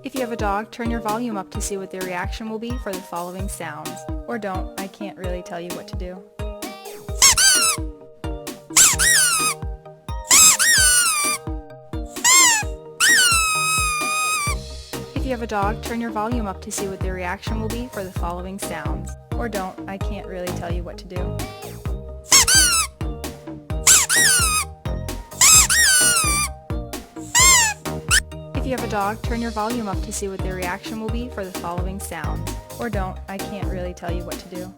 If you have a dog, turn your volume up to see what their reaction will be for the following sounds. Or don't, I can't really tell you what to do. If you have a dog, turn your volume up to see what their reaction will be for the following sounds. Or don't, I can't really tell you what to do. If you have a dog, turn your volume up to see what their reaction will be for the following sounds. Or don't, I can't really tell you what to do.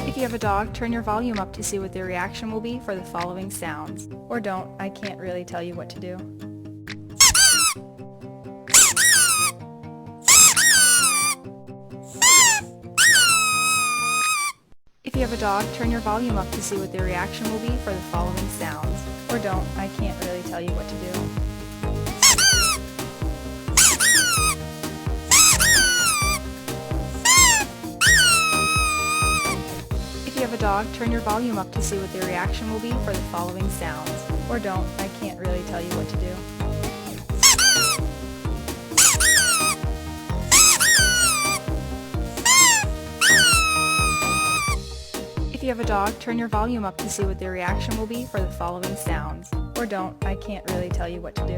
If you have a dog, turn your volume up to see what their reaction will be for the following sounds. Or don't, I can't really tell you what to do. If you have a dog, turn your volume up to see what their reaction will be for the following sounds. Or don't, I can't really tell you what to do. If you have a dog, turn your volume up to see what their reaction will be for the following sounds. Or don't, I can't really tell you what to do. If you have a dog, turn your volume up to see what their reaction will be for the following sounds. Or don't, I can't really tell you what to do.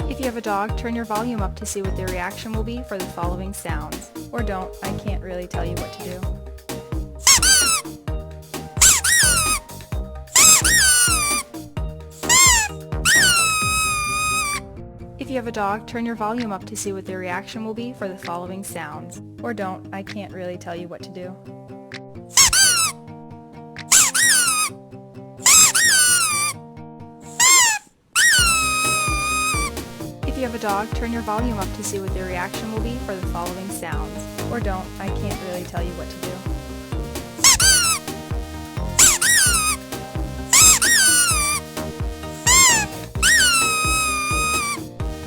If you have a dog, turn your volume up to see what their reaction will be for the following sounds. Or don't, I can't really tell you what to do. If you have a dog, turn your volume up to see what their reaction will be for the following sounds. Or don't, I can't really tell you what to do. If you have a dog, turn your volume up to see what their reaction will be for the following sounds. Or don't, I can't really tell you what to do.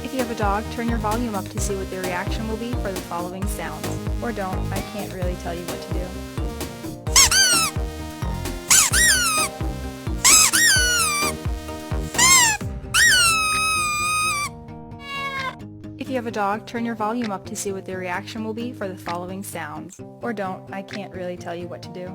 If you have a dog, turn your volume up to see what their reaction will be for the following sounds. Or don't, I can't really tell you what to do. If you have a dog, turn your volume up to see what their reaction will be for the following sounds. Or don't, I can't really tell you what to do.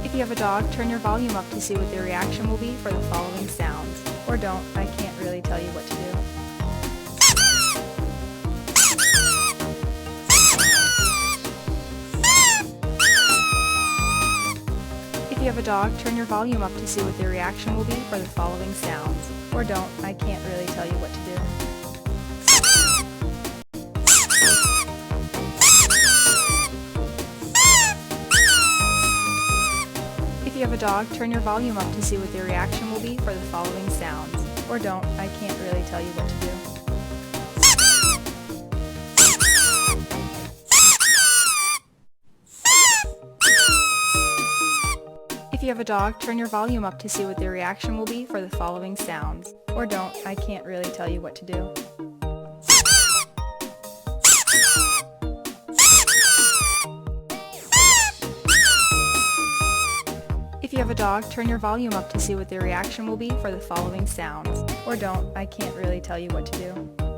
If you have a dog, turn your volume up to see what their reaction will be for the following sounds. Or don't, I can't really tell you what to do. If you have a dog, turn your volume up to see what their reaction will be for the following sounds. Or don't, I can't really tell you what to do. If you have a dog, turn your volume up to see what their reaction will be for the following sounds. Or don't, I can't really tell you what to do. If you have a dog, turn your volume up to see what their reaction will be for the following sounds. Or don't, I can't really tell you what to do. If you have a dog, turn your volume up to see what their reaction will be for the following sounds. Or don't, I can't really tell you what to do.